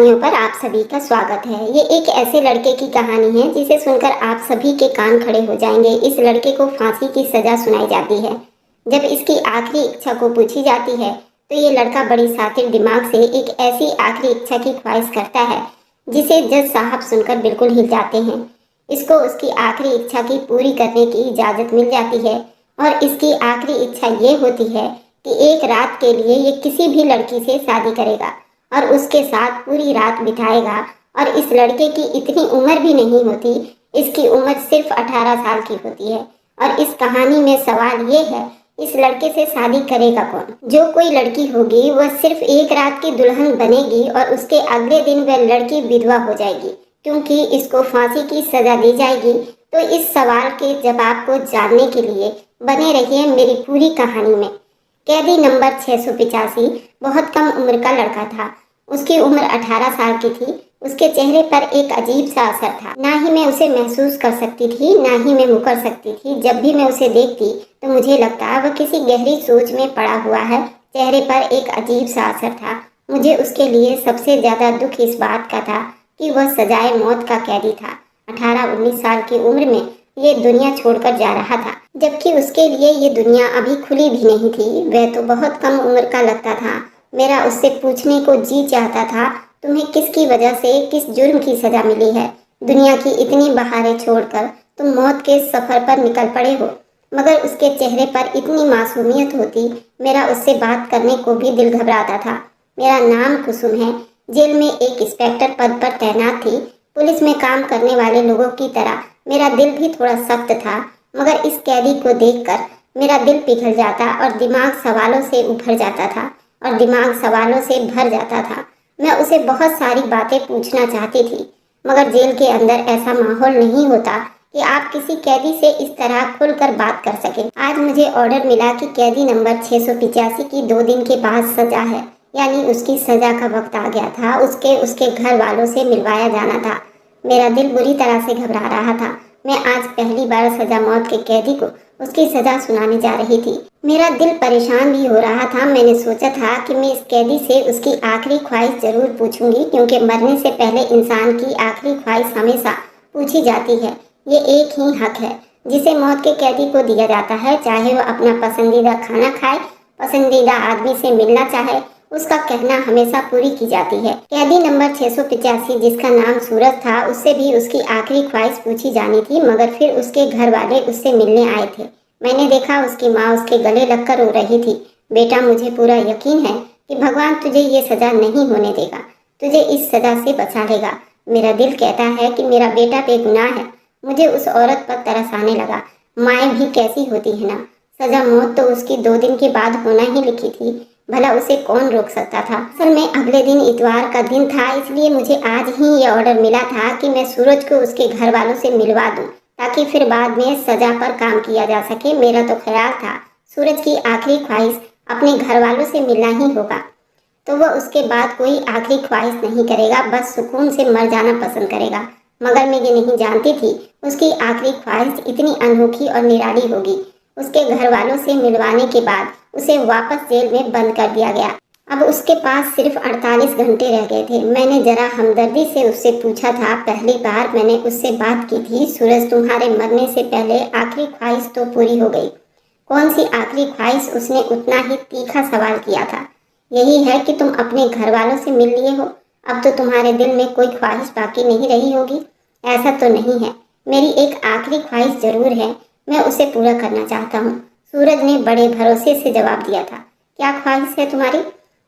कहानियों पर आप सभी का स्वागत है। ये एक ऐसे लड़के की कहानी है जिसे सुनकर आप सभी के कान खड़े हो जाएंगे। इस लड़के को फांसी की सजा सुनाई जाती है। जब इसकी आखिरी इच्छा को पूछी जाती है तो ये लड़का बड़ी शातिर दिमाग से एक ऐसी आखिरी इच्छा की ख्वाहिश करता है जिसे जज साहब सुनकर बिल्कुल हिल जाते हैं। इसको उसकी आखिरी इच्छा की पूरी करने की इजाज़त मिल जाती है और इसकी आखिरी इच्छा ये होती है कि एक रात के लिए ये किसी भी लड़की से शादी करेगा और उसके साथ पूरी रात बिताएगा। और इस लड़के की इतनी उम्र भी नहीं होती, इसकी उम्र सिर्फ 18 साल की होती है। और इस कहानी में सवाल ये है, इस लड़के से शादी करेगा कौन? जो कोई लड़की होगी वह सिर्फ एक रात की दुल्हन बनेगी और उसके अगले दिन वह लड़की विधवा हो जाएगी क्योंकि इसको फांसी की सजा दी जाएगी। तो इस सवाल के जवाब को जानने के लिए बने रहिए मेरी पूरी कहानी में। कैदी नंबर 685 बहुत कम उम्र का लड़का था। उसकी उम्र 18 साल की थी। उसके चेहरे पर एक अजीब सा असर था। ना ही मैं उसे महसूस कर सकती थी, ना ही मैं मुकर सकती थी। जब भी मैं उसे देखती तो मुझे लगता वह किसी गहरी सोच में पड़ा हुआ है। चेहरे पर एक अजीब सा असर था। मुझे उसके लिए सबसे ज्यादा दुख इस बात का था कि वह सजाए मौत का कैदी था। 18-19 साल की उम्र में ये दुनिया छोड़कर जा रहा था, जबकि उसके लिए ये दुनिया अभी खुली भी नहीं थी। वह तो बहुत कम उम्र का लगता था। मेरा उससे पूछने को जी चाहता था, तुम्हें किसकी वजह से, किस जुर्म की सजा मिली है? दुनिया की इतनी बहारें छोड़कर तुम मौत के सफर पर निकल पड़े हो। मगर उसके चेहरे पर इतनी मासूमियत होती, मेरा उससे बात करने को भी दिल घबराता था। मेरा नाम कुसुम है। जेल में एक इंस्पेक्टर पद पर तैनात थी। पुलिस में काम करने वाले लोगों की तरह मेरा दिल भी थोड़ा सख्त था, मगर इस कैदी को देखकर मेरा दिल पिघल जाता और दिमाग सवालों से उभर जाता था और दिमाग सवालों से भर जाता था। मैं उसे बहुत सारी बातें पूछना चाहती थी, मगर जेल के अंदर ऐसा माहौल नहीं होता कि आप किसी कैदी से इस तरह खुलकर बात कर सकें। आज मुझे ऑर्डर मिला कि कैदी नंबर 685 की 2 दिन के बाद सजा है, यानी उसकी सजा का वक्त आ गया था। उसके घर वालों से मिलवाया जाना था। मेरा दिल बुरी तरह से घबरा रहा था। मैं आज पहली बार सजा मौत के कैदी को उसकी सजा सुनाने जा रही थी। मेरा दिल परेशान भी हो रहा था। मैंने सोचा था कि मैं इस कैदी से उसकी आखिरी ख्वाहिश जरूर पूछूंगी, क्योंकि मरने से पहले इंसान की आखिरी ख्वाहिश हमेशा पूछी जाती है। ये एक ही हक है जिसे मौत के कैदी को दिया जाता है, चाहे वह अपना पसंदीदा खाना खाए, पसंदीदा आदमी से मिलना चाहे, उसका कहना हमेशा पूरी की जाती है। कैदी नंबर 685 जिसका नाम सूरज था, उससे भी उसकी आखिरी ख्वाहिश पूछी जानी थी, मगर फिर उसके घर वाले उससे मिलने आए थे। मैंने देखा उसकी माँ उसके गले लगकर रो रही थी। बेटा, मुझे पूरा यकीन है कि भगवान तुझे ये सजा नहीं होने देगा, तुझे इस सजा से बचा लेगा। मेरा दिल कहता है कि मेरा बेटा बेगुनाह है। मुझे उस औरत पर तरस आने लगा। माएँ भी कैसी होती है ना। सजा मौत तो उसकी 2 दिन के बाद होना ही लिखी थी। भला उसे कौन रोक सकता था? असल में अगले दिन इतवार का दिन था, इसलिए मुझे आज ही ये ऑर्डर मिला था कि मैं सूरज को उसके घर वालों से मिलवा दूं, ताकि फिर बाद में सजा पर काम किया जा सके। मेरा तो ख्याल था सूरज की आखिरी ख्वाहिश अपने घर वालों से मिलना ही होगा, तो वह उसके बाद कोई आखिरी ख्वाहिश नहीं करेगा, बस सुकून से मर जाना पसंद करेगा। मगर मैं ये नहीं जानती थी उसकी आखिरी ख्वाहिश इतनी अनोखी और निराली होगी। उसके घर वालों से मिलवाने के बाद उसे वापस जेल में बंद कर दिया गया। अब उसके पास सिर्फ 48 घंटे रह गए थे। मैंने जरा हमदर्दी से उससे पूछा था, पहली बार मैंने उससे बात की थी, सूरज तुम्हारे मरने से पहले आखिरी ख्वाहिश तो पूरी हो गई। कौन सी आखिरी ख्वाहिश? उसने उतना ही तीखा सवाल किया था। यही है कि तुम अपने घर वालों से मिल लिए हो, अब तो तुम्हारे दिल में कोई ख्वाहिश बाकी नहीं रही होगी। ऐसा तो नहीं है, मेरी एक आखिरी ख्वाहिश जरूर है, मैं उसे पूरा करना चाहता हूँ। सूरज ने बड़े भरोसे से जवाब दिया था। क्या ख्वाहिश है तुम्हारी?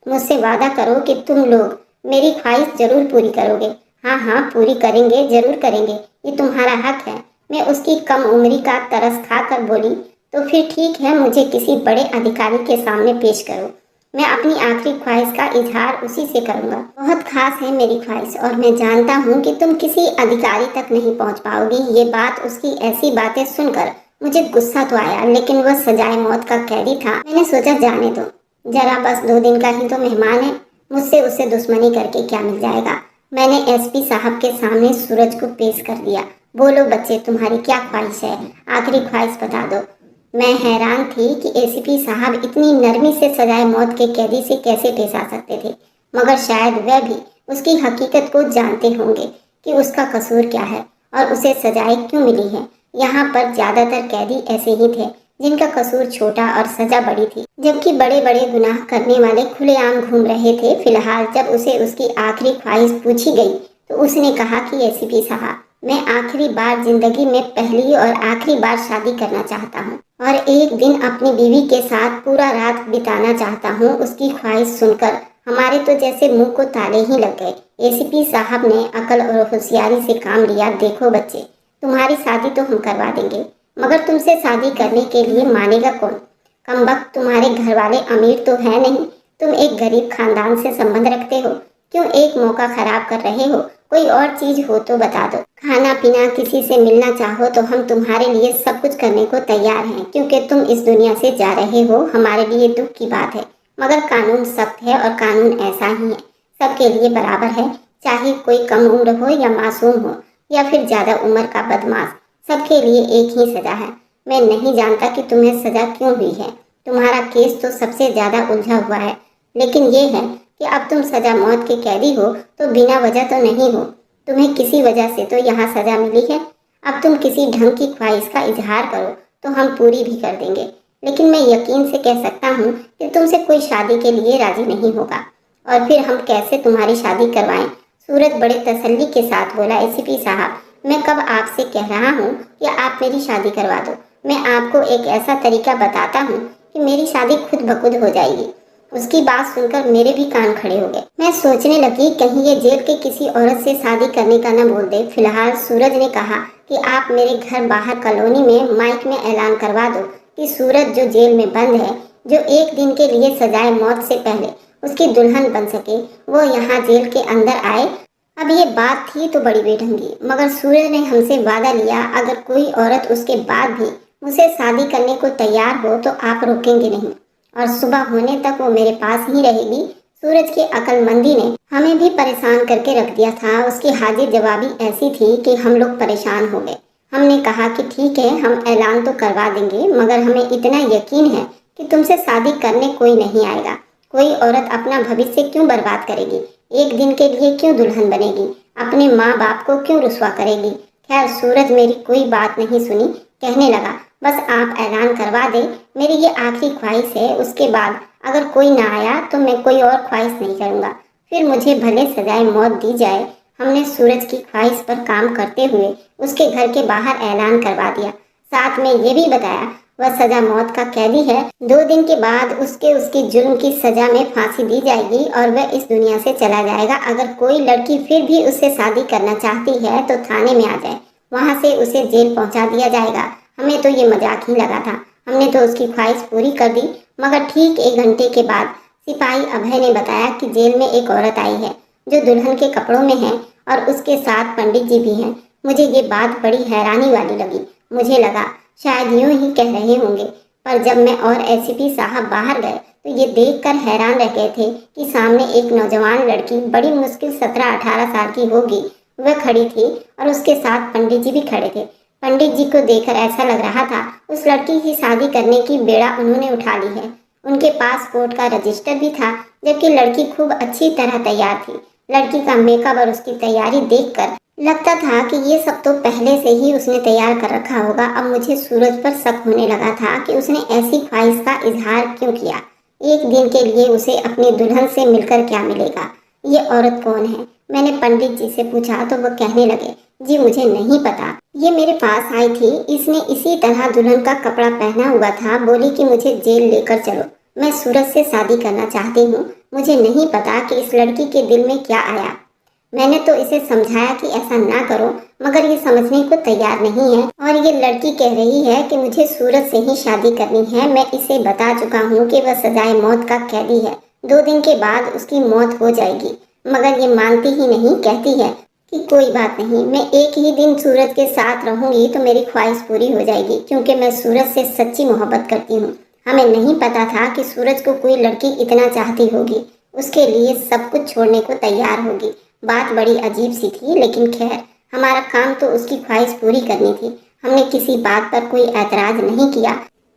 मुझसे वादा करो कि तुम लोग मेरी ख्वाहिश जरूर पूरी करोगे। हाँ हाँ, पूरी करेंगे, जरूर करेंगे, ये तुम्हारा हक है। मैं उसकी कम उम्री का तरस खा कर बोली, तो फिर ठीक है, मुझे किसी बड़े अधिकारी के सामने पेश करो, मैं अपनी आखिरी ख्वाहिश का इजहार उसी से करूंगा। बहुत खास है मेरी ख्वाहिश, और मैं जानता हूँ कि तुम किसी अधिकारी तक नहीं पहुँच पाओगी। ये बात, उसकी ऐसी बातें सुनकर मुझे गुस्सा तो आया, लेकिन वह सजाए मौत का कैदी था। मैंने सोचा जाने दो, जरा बस 2 दिन का ही तो मेहमान है, मुझसे उसे दुश्मनी करके क्या मिल जाएगा। मैंने एसपी साहब के सामने सूरज को पेश कर दिया। बोलो बच्चे, तुम्हारी क्या ख्वाहिश है? आखिरी ख्वाहिश बता दो। मैं हैरान थी कि एसीपी साहब इतनी नरमी से सजाए मौत के कैदी से कैसे पेश आ सकते थे, मगर शायद वह भी उसकी हकीकत को जानते होंगे कि उसका कसूर क्या है और उसे सजाएं क्यों मिली है। यहाँ पर ज्यादातर कैदी ऐसे ही थे जिनका कसूर छोटा और सजा बड़ी थी, जबकि बड़े बड़े गुनाह करने वाले खुलेआम घूम रहे थे। फिलहाल जब उसे उसकी आखिरी ख्वाहिश पूछी गई तो उसने कहा कि एसीपी साहब, मैं आखिरी बार जिंदगी में पहली और आखिरी बार शादी करना चाहता हूँ और एक दिन अपनी बीवी के साथ पूरा रात बिताना चाहता हूँ। उसकी ख्वाहिश सुनकर हमारे तो जैसे मुंह को ताले ही लग गए। एसीपी साहब ने अकल और होशियारी से काम लिया। देखो बच्चे, तुम्हारी शादी तो हम करवा देंगे, मगर तुमसे शादी करने के लिए मानेगा कौन? कमबख्त, तुम्हारे घर वाले अमीर तो है नहीं, तुम एक गरीब खानदान से संबंध रखते हो। क्यों एक मौका खराब कर रहे हो? कोई और चीज हो तो बता दो। खाना पीना, किसी से मिलना चाहो तो हम तुम्हारे लिए सब कुछ करने को तैयार हैं, क्योंकि तुम इस दुनिया से जा रहे हो। हमारे लिए दुख की बात है, मगर कानून सख्त है और कानून ऐसा ही है, सबके लिए बराबर है, चाहे कोई कम उम्र हो या मासूम हो या फिर ज्यादा उम्र का बदमाश, सबके लिए एक ही सजा है। मैं नहीं जानता कि तुम्हें सजा क्यों हुई है, तुम्हारा केस तो सबसे ज्यादा उलझा हुआ है, लेकिन ये है कि अब तुम सजा मौत के कैदी हो तो बिना वजह तो नहीं हो, तुम्हें किसी वजह से तो यहाँ सजा मिली है। अब तुम किसी ढंग की ख्वाहिश का इजहार करो तो हम पूरी भी कर देंगे, लेकिन मैं यकीन से कह सकता हूँ कि तुमसे कोई शादी के लिए राजी नहीं होगा, और फिर हम कैसे तुम्हारी शादी करवाएं? सूरज बड़े तसल्ली के साथ बोला, एसीपी साहब, मैं कब आपसे कह रहा हूँ कि आप मेरी शादी करवा दो। मैं आपको एक ऐसा तरीका बताता हूँ कि मेरी शादी खुद ब खुद हो जाएगी। उसकी बात सुनकर मेरे भी कान खड़े हो गए। मैं सोचने लगी कहीं ये जेल के किसी औरत से शादी करने का न बोल दे। फिलहाल सूरज ने कहा कि आप मेरे घर बाहर कॉलोनी में माइक में ऐलान करवा दो कि सूरज जो जेल में बंद है, जो एक दिन के लिए सजाए मौत से पहले उसकी दुल्हन बन सके, वो यहाँ जेल के अंदर आए। अब ये बात थी तो बड़ी बेढंगी, मगर सूरज ने हमसे वादा लिया अगर कोई औरत उसके बाद भी मुझसे शादी करने को तैयार हो तो आप रोकेंगे नहीं, और सुबह होने तक वो मेरे पास ही रहेगी। सूरज की अक्लमंदी ने हमें भी परेशान करके रख दिया था। उसकी हाजिर जवाबी ऐसी थी कि हम लोग परेशान हो गए। हमने कहा कि ठीक है, हम ऐलान तो करवा देंगे, मगर हमें इतना यकीन है कि तुमसे शादी करने कोई नहीं आएगा। कोई औरत अपना भविष्य क्यों बर्बाद करेगी? एक दिन के लिए क्यों दुल्हन बनेगी? अपने माँ बाप को क्यों रुसवा करेगी? खैर, सूरज मेरी कोई बात नहीं सुनी, कहने लगा, बस आप ऐलान करवा दें, मेरी ये आखिरी ख्वाहिश है। उसके बाद अगर कोई ना आया तो मैं कोई और ख्वाहिश नहीं करूँगा, फिर मुझे भले सजाए मौत दी जाए। हमने सूरज की ख्वाहिश पर काम करते हुए उसके घर के बाहर ऐलान करवा दिया, साथ में ये भी बताया वह सजा मौत का कैदी है। 2 दिन के बाद उसकी जुर्म की सजा में फांसी दी जाएगी और वह इस दुनिया से चला जाएगा। अगर कोई लड़की फिर भी उससे शादी करना चाहती है तो थाने में आ जाए, वहाँ से उसे जेल पहुँचा दिया जाएगा। हमें तो ये मजाक ही लगा था, हमने तो उसकी ख्वाहिश पूरी कर दी। मगर ठीक 1 घंटे के बाद सिपाही अभय ने बताया कि जेल में एक औरत आई है जो दुल्हन के कपड़ों में है और उसके साथ पंडित जी भी हैं। मुझे ये बात बड़ी हैरानी वाली लगी। मुझे लगा शायद यूं ही कह रहे होंगे, पर जब मैं और एसीपी साहब बाहर गए तो ये देखकर हैरान रह गए थे कि सामने एक नौजवान लड़की, बड़ी मुश्किल 17-18 साल की होगी, वह खड़ी थी और उसके साथ पंडित जी भी खड़े थे। पंडित जी को देखकर ऐसा लग रहा था उस लड़की की शादी करने की बेड़ा उन्होंने उठा ली है। उनके पास कोर्ट का रजिस्टर भी था, जबकि लड़की खूब अच्छी तरह तैयार थी। लड़की का मेकअप और उसकी तैयारी देखकर लगता था कि ये सब तो पहले से ही उसने तैयार कर रखा होगा। अब मुझे सूरज पर शक होने लगा था कि उसने ऐसी ख्वाहिश का इजहार क्यों किया। एक दिन के लिए उसे अपनी दुल्हन से मिलकर क्या मिलेगा? ये औरत कौन है? मैंने पंडित जी से पूछा तो वह कहने लगे, जी मुझे नहीं पता, ये मेरे पास आई थी, इसने इसी तरह दुल्हन का कपड़ा पहना हुआ था, बोली कि मुझे जेल लेकर चलो, मैं सूरज से शादी करना चाहती हूँ। मुझे नहीं पता कि इस लड़की के दिल में क्या आया। मैंने तो इसे समझाया कि ऐसा ना करो, मगर ये समझने को तैयार नहीं है, और ये लड़की कह रही है कि मुझे सूरज से ही शादी करनी है। मैं इसे बता चुका हूँ कि वह सजाए मौत का कैदी है, 2 दिन के बाद उसकी मौत हो जाएगी, मगर ये मानती ही नहीं। कहती है कि कोई बात नहीं, मैं एक ही दिन सूरज के साथ रहूंगी तो मेरी ख्वाहिश पूरी हो जाएगी, क्योंकि मैं सूरज से सच्ची मोहब्बत करती हूँ। हमें नहीं पता था कि सूरज को कोई लड़की इतना चाहती होगी, उसके लिए सब कुछ छोड़ने को तैयार होगी। बात बड़ी अजीब सी थी, लेकिन खैर, हमारा काम तो उसकी ख्वाहिश पूरी करनी थी। हमने किसी बात पर कोई ऐतराज नहीं किया।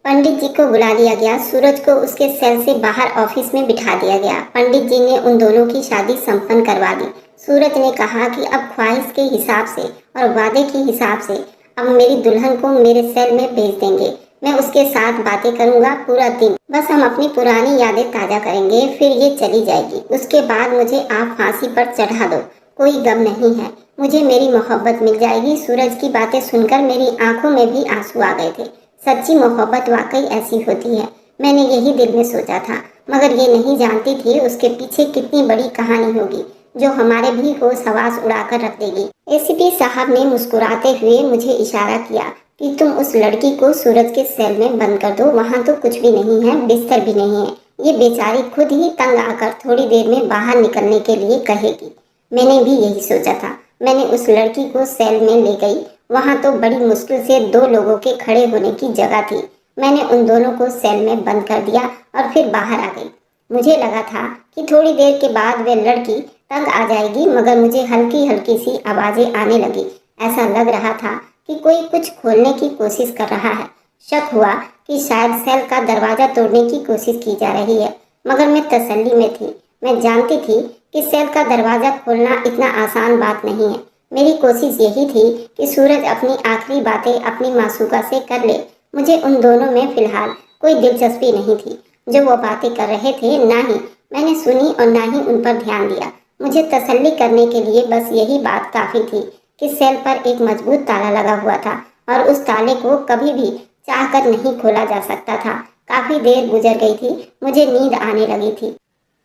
पंडित जी को बुला लिया गया। सूरज को उसके सेल से बाहर ऑफिस में बिठा दिया गया। पंडित जी ने उन दोनों की शादी संपन्न करवा दी। सूरज ने कहा कि अब ख्वाहिश के हिसाब से और वादे के हिसाब से अब मेरी दुल्हन को मेरे सेल में भेज देंगे। मैं उसके साथ बातें करूंगा पूरा दिन, बस हम अपनी पुरानी यादें ताज़ा करेंगे, फिर ये चली जाएगी। उसके बाद मुझे आप फांसी पर चढ़ा दो, कोई गम नहीं है, मुझे मेरी मोहब्बत मिल जाएगी। सूरज की बातें सुनकर मेरी आंखों में भी आंसू आ गए थे। सच्ची मोहब्बत वाकई ऐसी होती है, मैंने यही दिल में सोचा था, मगर ये नहीं जानती थी उसके पीछे कितनी बड़ी कहानी होगी जो हमारे भी होश हवास उड़ाकर रख देगी। एसीपी साहब ने मुस्कुराते हुए मुझे इशारा किया कि तुम उस लड़की को सूरज के सेल में बंद कर दो, वहाँ तो कुछ भी नहीं है, बिस्तर भी नहीं है, ये बेचारी खुद ही तंग आकर थोड़ी देर में बाहर निकलने के लिए कहेगी। मैंने भी यही सोचा था। मैंने उस लड़की को सेल में ले गई। वहाँ तो बड़ी मुश्किल से दो लोगों के खड़े होने की जगह थी। मैंने उन दोनों को सेल में बंद कर दिया और फिर बाहर आ गई। मुझे लगा था कि थोड़ी देर के बाद वह लड़की तंग आ जाएगी, मगर मुझे हल्की हल्की सी आवाजें आने लगी। ऐसा लग रहा था कि कोई कुछ खोलने की कोशिश कर रहा है। शक हुआ कि शायद सेल का दरवाजा तोड़ने की कोशिश की जा रही है, मगर मैं तसल्ली में थी। मैं जानती थी कि सेल का दरवाजा खोलना इतना आसान बात नहीं है। मेरी कोशिश यही थी कि सूरज अपनी आखिरी बातें अपनी मासूका से कर ले। मुझे उन दोनों में फिलहाल कोई दिलचस्पी नहीं थी। जो वो बातें कर रहे थे ना ही मैंने सुनी और ना ही उन पर ध्यान दिया। मुझे तसल्ली करने के लिए बस यही बात काफ़ी थी कि सेल पर एक मजबूत ताला लगा हुआ था और उस ताले को कभी भी चाहकर नहीं खोला जा सकता था। काफ़ी देर गुजर गई थी, मुझे नींद आने लगी थी।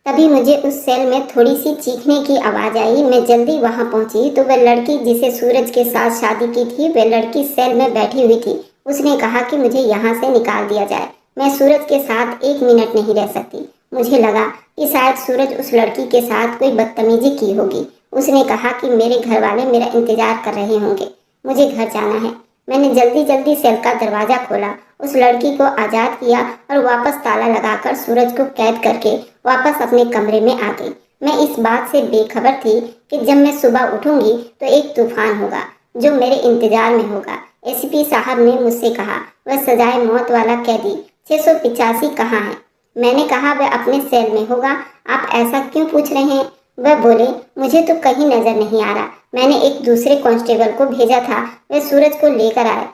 तभी मुझे उस सेल में थोड़ी सी चीखने की आवाज़ आई। मैं जल्दी वहां पहुंची तो वह लड़की जिसे सूरज के साथ शादी की थी, वह लड़की सेल में बैठी हुई थी। उसने कहा कि मुझे यहाँ से निकाल दिया जाए, मैं सूरज के साथ एक मिनट नहीं रह सकती। मुझे लगा कि शायद सूरज उस लड़की के साथ कोई बदतमीजी की होगी। उसने कहा कि मेरे घर वाले मेरा इंतजार कर रहे होंगे, मुझे घर जाना है। मैंने जल्दी जल्दी सेल का दरवाज़ा खोला, उस लड़की को आज़ाद किया और वापस ताला लगाकर सूरज को कैद करके वापस अपने कमरे में आ गई। मैं इस बात से बेखबर थी कि जब मैं सुबह उठूंगी तो एक तूफान होगा जो मेरे इंतजार में होगा। एसीपी साहब ने मुझसे कहा, वह सजाए मौत वाला कैदी 685 कहाँ है? मैंने कहा वह अपने सेल में होगा। आप ऐसा क्यों पूछ रहे हैं? वह बोले, मुझे तो कहीं नजर नहीं आ रहा। मैंने एक दूसरे कांस्टेबल को भेजा था, वह सूरज को लेकर आए।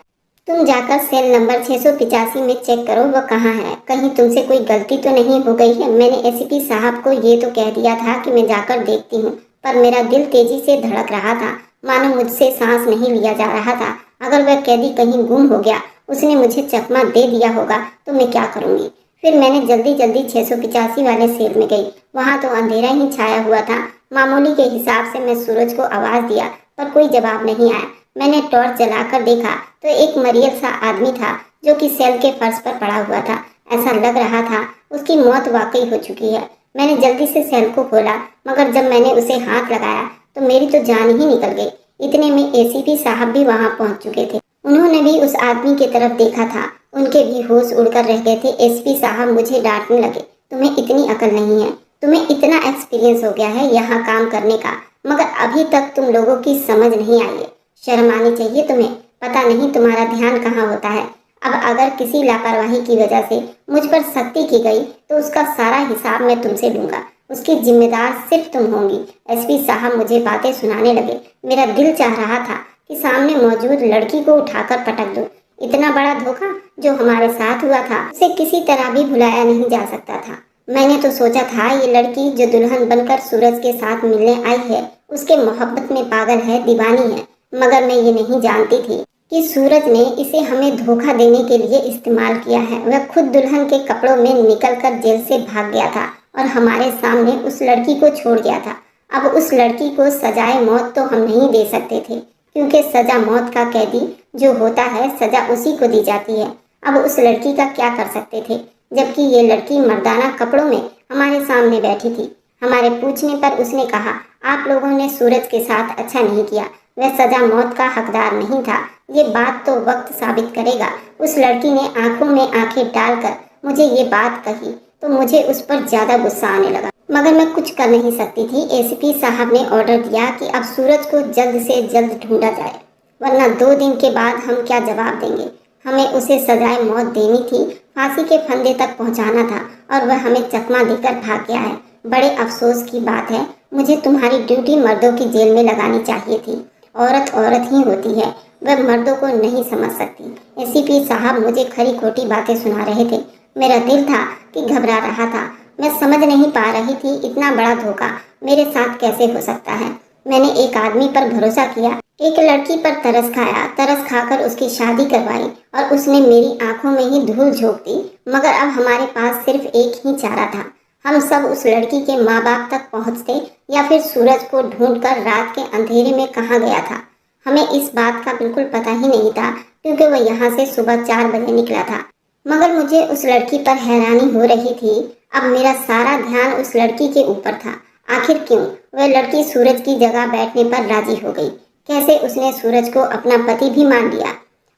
तुम जाकर सेल नंबर 685 में चेक करो वह कहाँ है, कहीं तुमसे कोई गलती तो नहीं हो गई है। मैंने एसीपी साहब को ये तो कह दिया था कि मैं जाकर देखती हूँ, पर मेरा दिल तेजी से धड़क रहा था, मानो मुझसे सांस नहीं लिया जा रहा था। अगर वह कैदी कहीं गुम हो गया, उसने मुझे चकमा दे दिया होगा तो मैं क्या करूँगी? फिर मैंने जल्दी जल्दी 685 वाले सेल में गई। वहाँ तो अंधेरा ही छाया हुआ था। मामूली के हिसाब से मैं सूरज को आवाज़ दिया, पर कोई जवाब नहीं आया। मैंने टॉर्च जलाकर देखा तो एक मरियल सा आदमी था जो कि सेल के फर्श पर पड़ा हुआ था। ऐसा लग रहा था उसकी मौत वाकई हो चुकी है। मैंने जल्दी से सेल को खोला, मगर जब मैंने उसे हाथ लगाया तो मेरी तो जान ही निकल गई। इतने में एसीपी साहब भी वहां पहुंच चुके थे। उन्होंने भी उस आदमी की तरफ देखा था, उनके भी होश उड़कर रह गए थे। एसपी साहब मुझे डांटने लगे, तुम्हें इतनी अकल नहीं है, तुम्हें इतना एक्सपीरियंस हो गया है यहाँ काम करने का, मगर अभी तक तुम लोगों की समझ नहीं आई है। शर्म आनी चाहिए तुम्हें, पता नहीं तुम्हारा ध्यान कहाँ होता है। अब अगर किसी लापरवाही की वजह से मुझ पर सख्ती की गई तो उसका सारा हिसाब मैं तुमसे लूंगा, उसकी जिम्मेदार सिर्फ तुम होंगी। एसपी साहब मुझे बातें सुनाने लगे। मेरा दिल चाह रहा था कि सामने मौजूद लड़की को उठाकर पटक दूं। इतना बड़ा धोखा जो हमारे साथ हुआ था उसे किसी तरह भी भुलाया नहीं जा सकता था। मैंने तो सोचा था ये लड़की जो दुल्हन बनकर सूरज के साथ मिलने आई है उसके मोहब्बत में पागल है, दीवानी है, मगर मैं ये नहीं जानती थी कि सूरज ने इसे हमें धोखा देने के लिए इस्तेमाल किया है। वह खुद दुल्हन के कपड़ों में निकलकर जेल से भाग गया था और हमारे सामने उस लड़की को छोड़ गया था। अब उस लड़की को सजाए मौत तो हम नहीं दे सकते थे, क्योंकि सजा मौत का कैदी जो होता है सजा उसी को दी जाती है। अब उस लड़की का क्या कर सकते थे, जबकि ये लड़की मर्दाना कपड़ों में हमारे सामने बैठी थी। हमारे पूछने पर उसने कहा, आप लोगों ने सूरज के साथ अच्छा नहीं किया, वह सजा मौत का हकदार नहीं था। ये बात तो वक्त साबित करेगा। उस लड़की ने आंखों में आंखें डालकर मुझे ये बात कही तो मुझे उस पर ज्यादा गुस्सा आने लगा, मगर मैं कुछ कर नहीं सकती थी। एसीपी साहब ने ऑर्डर दिया कि अब सूरज को जल्द से जल्द ढूंढा जाए, वरना 2 दिन के बाद हम क्या जवाब देंगे। हमें उसे सजाए मौत देनी थी, फांसी के फंदे तक पहुंचाना था और वह हमें चकमा देकर भाग गया है। बड़े अफसोस की बात है, मुझे तुम्हारी ड्यूटी मर्दों की जेल में लगानी चाहिए थी। औरत औरत ही होती है, वह मर्दों को नहीं समझ सकती। एसीपी साहब मुझे खरी खोटी बातें सुना रहे थे। मेरा दिल था कि घबरा रहा था। मैं समझ नहीं पा रही थी इतना बड़ा धोखा मेरे साथ कैसे हो सकता है। मैंने एक आदमी पर भरोसा किया, एक लड़की पर तरस खाया, तरस खाकर उसकी शादी करवाई और उसने मेरी आंखों में ही धूल झोंक दी। मगर अब हमारे पास सिर्फ एक ही चारा था, हम सब उस लड़की के माँ बाप तक पहुँचते या फिर सूरज को ढूंढकर रात के अंधेरे में कहाँ गया था। हमें इस बात का बिल्कुल पता ही नहीं था क्योंकि वह यहाँ से सुबह 4 बजे निकला था। मगर मुझे उस लड़की पर हैरानी हो रही थी। अब मेरा सारा ध्यान उस लड़की के ऊपर था। आखिर क्यों वह लड़की सूरज की जगह बैठने पर राजी हो गई? कैसे उसने सूरज को अपना पति भी मान लिया?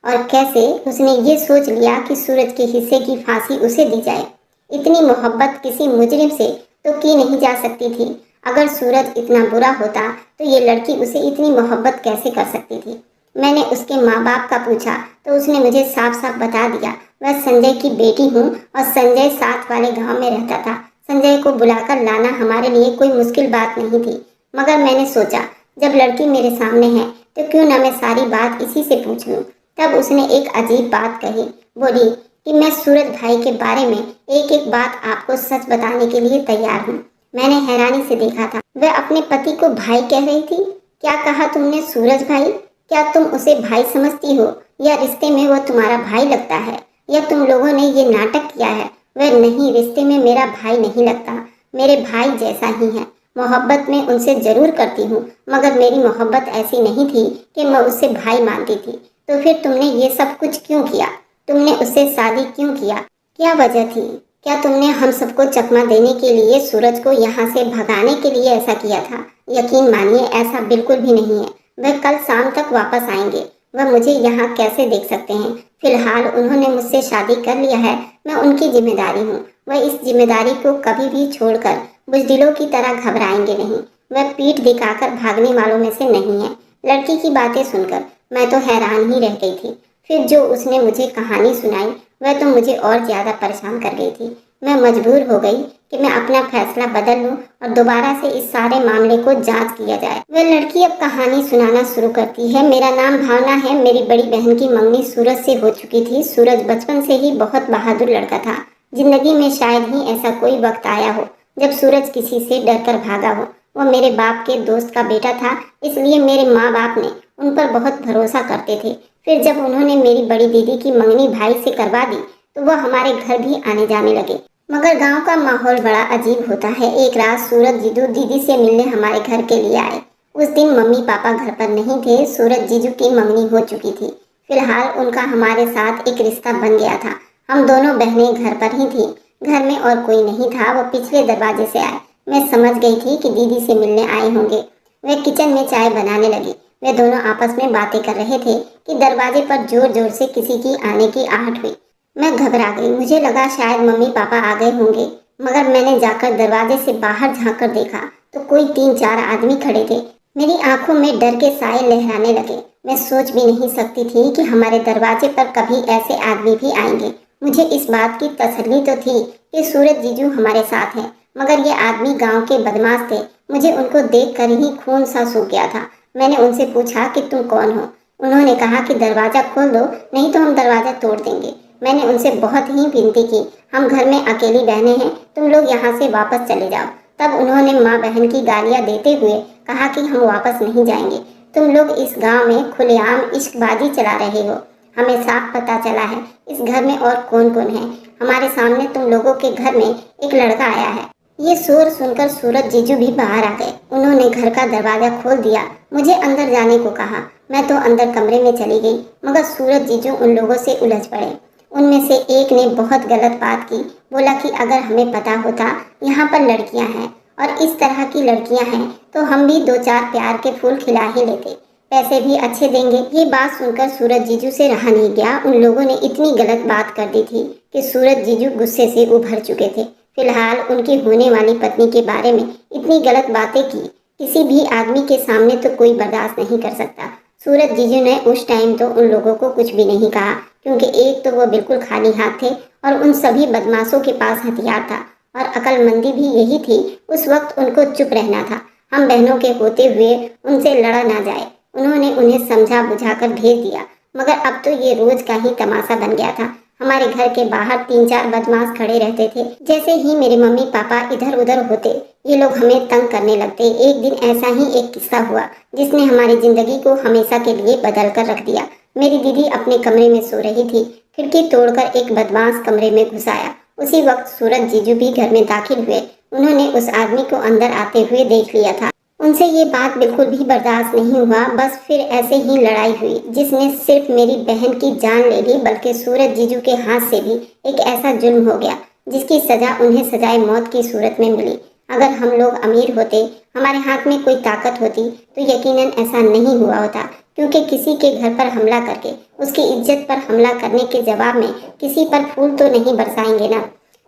और कैसे उसने ये सोच लिया कि सूरज के हिस्से की फांसी उसे दी जाए? इतनी मोहब्बत किसी मुजरिम से तो की नहीं जा सकती थी। अगर सूरज इतना बुरा होता तो ये लड़की उसे इतनी मोहब्बत कैसे कर सकती थी? मैंने उसके माँ बाप का पूछा तो उसने मुझे साफ साफ बता दिया, मैं संजय की बेटी हूँ और संजय साथ वाले गांव में रहता था। संजय को बुलाकर लाना हमारे लिए कोई मुश्किल बात नहीं थी। मगर मैंने सोचा जब लड़की मेरे सामने है तो क्यों ना मैं सारी बात इसी से पूछ लूँ। तब उसने एक अजीब बात कही, बोली कि मैं सूरज भाई के बारे में एक एक बात आपको सच बताने के लिए तैयार हूँ। मैंने हैरानी से देखा था, वह अपने पति को भाई कह रही थी। क्या कहा तुमने? सूरज भाई? क्या तुम उसे भाई समझती हो या रिश्ते में वह तुम्हारा भाई लगता है? या तुम लोगों ने ये नाटक किया है? वह नहीं, रिश्ते में मेरा भाई नहीं लगता, मेरे भाई जैसा ही है। मोहब्बत में उनसे जरूर करती हूँ मगर मेरी मोहब्बत ऐसी नहीं थी कि मैं उससे भाई मानती थी। तो फिर तुमने ये सब कुछ क्यों किया? तुमने उससे शादी क्यों किया? क्या वजह थी? क्या तुमने हम सबको चकमा देने के लिए, सूरज को यहाँ से भगाने के लिए ऐसा किया था? यकीन मानिए ऐसा बिल्कुल भी नहीं है। वह कल शाम तक वापस आएंगे। वह मुझे यहाँ कैसे देख सकते हैं? फिलहाल उन्होंने मुझसे शादी कर लिया है, मैं उनकी जिम्मेदारी हूँ। वह इस जिम्मेदारी को कभी भी छोड़कर बुजदिलों की तरह घबराएंगे नहीं। वह पीठ दिखाकर भागने वालों में से नहीं है। लड़की की बातें सुनकर मैं तो हैरान ही रह गई थी। फिर जो उसने मुझे कहानी सुनाई वह तो मुझे और ज्यादा परेशान कर गई थी। मैं मजबूर हो गई कि मैं अपना फैसला बदल लूं और दोबारा से इस सारे मामले को जांच किया जाए। वह लड़की अब कहानी सुनाना शुरू करती है। मेरा नाम भावना है। मेरी बड़ी बहन की मंगनी सूरज से हो चुकी थी। सूरज बचपन से ही बहुत बहादुर लड़का था। जिंदगी में शायद ही ऐसा कोई वक्त आया हो जब सूरज किसी से डरकर भागा हो। वो मेरे बाप के दोस्त का बेटा था, इसलिए मेरे माँ बाप ने उन पर बहुत भरोसा करते थे। फिर जब उन्होंने मेरी बड़ी दीदी की मंगनी भाई से करवा दी तो वह हमारे घर भी आने जाने लगे। मगर गांव का माहौल बड़ा अजीब होता है। एक रात सूरज जीजू दीदी से मिलने हमारे घर के लिए आए। उस दिन मम्मी पापा घर पर नहीं थे। सूरज जीजू की मंगनी हो चुकी थी। फिलहाल उनका हमारे साथ एक रिश्ता बन गया था। हम दोनों बहनें घर पर ही थी। घर में और कोई नहीं था। वो पिछले दरवाजे से आए। मैं समझ गई थी कि दीदी से मिलने आए होंगे। वे किचन में चाय बनाने लगी। वे दोनों आपस में बातें कर रहे थे कि दरवाजे पर जोर जोर से किसी की आने की आहट हुई। मैं घबरा गई। मुझे लगा शायद मम्मी पापा आ गए होंगे। मगर मैंने जाकर दरवाजे से बाहर झांक कर देखा तो कोई 3-4 आदमी खड़े थे। मेरी आंखों में डर के साए लहराने लगे। मैं सोच भी नहीं सकती थी कि हमारे दरवाजे पर कभी ऐसे आदमी भी आएंगे। मुझे इस बात की तसल्ली तो थी कि सूरज जीजू हमारे साथ हैं, मगर ये आदमी गांव के बदमाश थे। मुझे उनको देखकर ही खून सा सूख गया था। मैंने उनसे पूछा कि तुम कौन हो? उन्होंने कहा कि दरवाजा खोल दो, नहीं तो हम दरवाजा तोड़ देंगे। मैंने उनसे बहुत ही विनती की, हम घर में अकेली बहनें हैं, तुम लोग यहाँ से वापस चले जाओ। तब उन्होंने माँ बहन की गालियाँ देते हुए कहा कि हम वापस नहीं जाएंगे। तुम लोग इस गांव में खुलेआम इश्कबाजी चला रहे हो। हमें साफ पता चला है इस घर में और कौन कौन है। हमारे सामने तुम लोगों के घर में एक लड़का आया है। ये शोर सुनकर सूरज जीजू भी बाहर आ गए। उन्होंने घर का दरवाजा खोल दिया, मुझे अंदर जाने को कहा। मैं तो अंदर कमरे में चली गई, मगर सूरज जीजू उन लोगों से उलझ पड़े। उनमें से एक ने बहुत गलत बात की। बोला कि अगर हमें पता होता यहाँ पर लड़कियाँ हैं और इस तरह की लड़कियाँ हैं तो हम भी 2-4 प्यार के फूल खिला ही लेते, पैसे भी अच्छे देंगे। ये बात सुनकर सूरज जीजू से रहा नहीं गया। उन लोगों ने इतनी गलत बात कर दी थी कि सूरज जीजू गुस्से से उभर चुके थे। फिलहाल उनकी होने वाली पत्नी के बारे में इतनी गलत बातें की किसी भी आदमी के सामने तो कोई बर्दाश्त नहीं कर सकता। सूरज जीजू ने उस टाइम तो उन लोगों को कुछ भी नहीं कहा, क्योंकि एक तो वो बिल्कुल खाली हाथ थे और उन सभी बदमाशों के पास हथियार था, और अक्लमंदी भी यही थी उस वक्त उनको चुप रहना था। हम बहनों के होते हुए उनसे लड़ा ना जाए। उन्होंने उन्हें समझा बुझाकर भेज दिया, मगर अब तो ये रोज का ही तमाशा बन गया था। हमारे घर के बाहर 3-4 बदमाश खड़े रहते थे। जैसे ही मेरे मम्मी पापा इधर उधर होते, ये लोग हमें तंग करने लगते। एक दिन ऐसा ही एक किस्सा हुआ जिसने हमारी जिंदगी को हमेशा के लिए बदल कर रख दिया। मेरी दीदी अपने कमरे में सो रही थी, खिड़की तोड़कर एक बदमाश कमरे में घुस आया। उसी वक्त सूरज जीजू भी घर में दाखिल हुए। उन्होंने उस आदमी को अंदर आते हुए देख लिया था। उनसे ये बात बिल्कुल भी बर्दाश्त नहीं हुआ। बस फिर ऐसे ही लड़ाई हुई जिसने सिर्फ मेरी बहन की जान ले ली, बल्कि सूरज जीजू के हाथ से भी एक ऐसा जुल्म हो गया जिसकी सजा उन्हें सजाए मौत की सूरत में मिली। अगर हम लोग अमीर होते, हमारे हाथ में कोई ताकत होती, तो यकीनन ऐसा नहीं हुआ होता, क्योंकि किसी के घर पर हमला करके उसकी इज्जत पर हमला करने के जवाब में किसी पर फूल तो नहीं बरसाएंगे ना।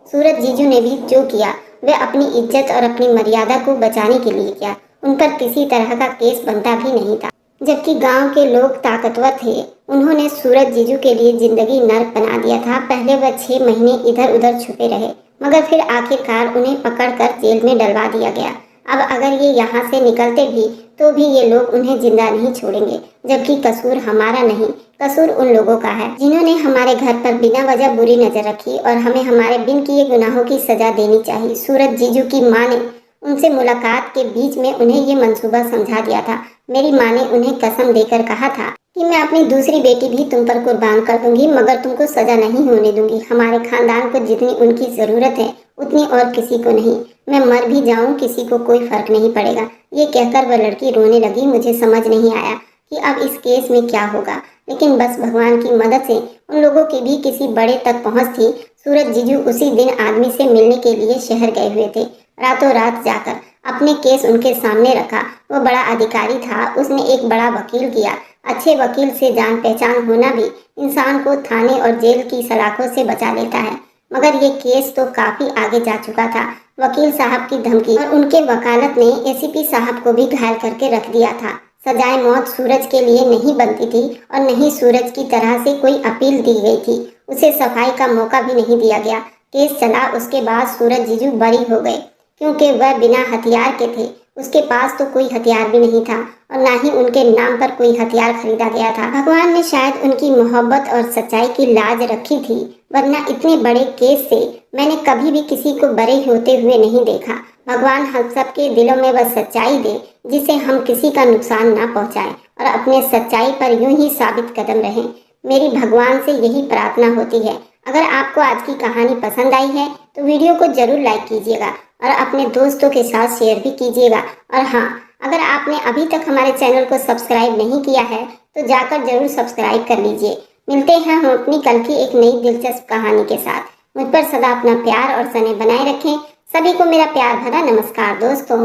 सूरज जीजू ने भी जो किया वह अपनी इज्जत और अपनी मर्यादा को बचाने के लिए किया। उन पर किसी तरह का केस बनता भी नहीं था, जबकि गांव के लोग ताकतवर थे। उन्होंने सूरज जीजू के लिए जिंदगी नर्क बना दिया था। पहले वह 6 महीने इधर उधर छुपे रहे, मगर फिर आखिरकार उन्हें पकड़कर जेल में डलवा दिया गया। अब अगर ये यहाँ से निकलते भी तो भी ये लोग उन्हें जिंदा नहीं छोड़ेंगे, जबकि कसूर हमारा नहीं, कसूर उन लोगों का है जिन्होंने हमारे घर पर बिना वजह बुरी नजर रखी, और हमें हमारे बिन किए गुनाहों की सजा देनी चाहिए। सूरज जीजू की माँ ने उनसे मुलाकात के बीच में उन्हें ये मंसूबा समझा दिया था। मेरी माँ ने उन्हें कसम देकर कहा था कि मैं अपनी दूसरी बेटी भी तुम पर कुर्बान कर दूंगी, मगर तुमको सजा नहीं होने दूंगी। हमारे खानदान को जितनी उनकी जरूरत है उतनी और किसी को नहीं। मैं मर भी जाऊं, किसी को कोई फर्क नहीं पड़ेगा। ये कहकर वह लड़की रोने लगी। मुझे समझ नहीं आया कि अब इस केस में क्या होगा, लेकिन बस भगवान की मदद से उन लोगों की भी किसी बड़े तक पहुंच थी। सूरज जीजू उसी दिन आदमी से मिलने के लिए शहर गए हुए थे। रातों रात जाकर अपने केस उनके सामने रखा। वह बड़ा अधिकारी था, उसने एक बड़ा वकील किया। अच्छे वकील से जान पहचान होना भी इंसान को थाने और जेल की सलाखों से बचा लेता है, मगर ये केस तो काफी आगे जा चुका था। वकील साहब की धमकी और उनके वकालत ने एसीपी साहब को भी घायल करके रख दिया था। सजाए मौत सूरज के लिए नहीं बनती थी, और नहीं सूरज की तरह से कोई अपील दी गई थी। उसे सफाई का मौका भी नहीं दिया गया। केस चला, उसके बाद सूरज जीजू बरी हो गए, क्योंकि वह बिना हथियार के थे। उसके पास तो कोई हथियार भी नहीं था, और ना ही उनके नाम पर कोई हथियार खरीदा गया था। भगवान ने शायद उनकी मोहब्बत और सच्चाई की लाज रखी थी, वरना इतने बड़े केस से मैंने कभी भी किसी को बरे होते हुए नहीं देखा। भगवान हम सबके दिलों में वह सच्चाई दे जिसे हम किसी का नुकसान ना पहुंचाएं, और अपने सच्चाई पर यूं ही साबित कदम रहें। मेरी भगवान से यही प्रार्थना होती है। अगर आपको आज की कहानी पसंद आई है तो वीडियो को जरूर लाइक कीजिएगा और अपने दोस्तों के साथ शेयर भी कीजिएगा। और हाँ, अगर आपने अभी तक हमारे चैनल को सब्सक्राइब नहीं किया है तो जाकर जरूर सब्सक्राइब कर लीजिए। मिलते हैं हम अपनी कल की एक नई दिलचस्प कहानी के साथ। मुझ पर सदा अपना प्यार और स्नेह बनाए रखें। सभी को मेरा प्यार भरा नमस्कार दोस्तों।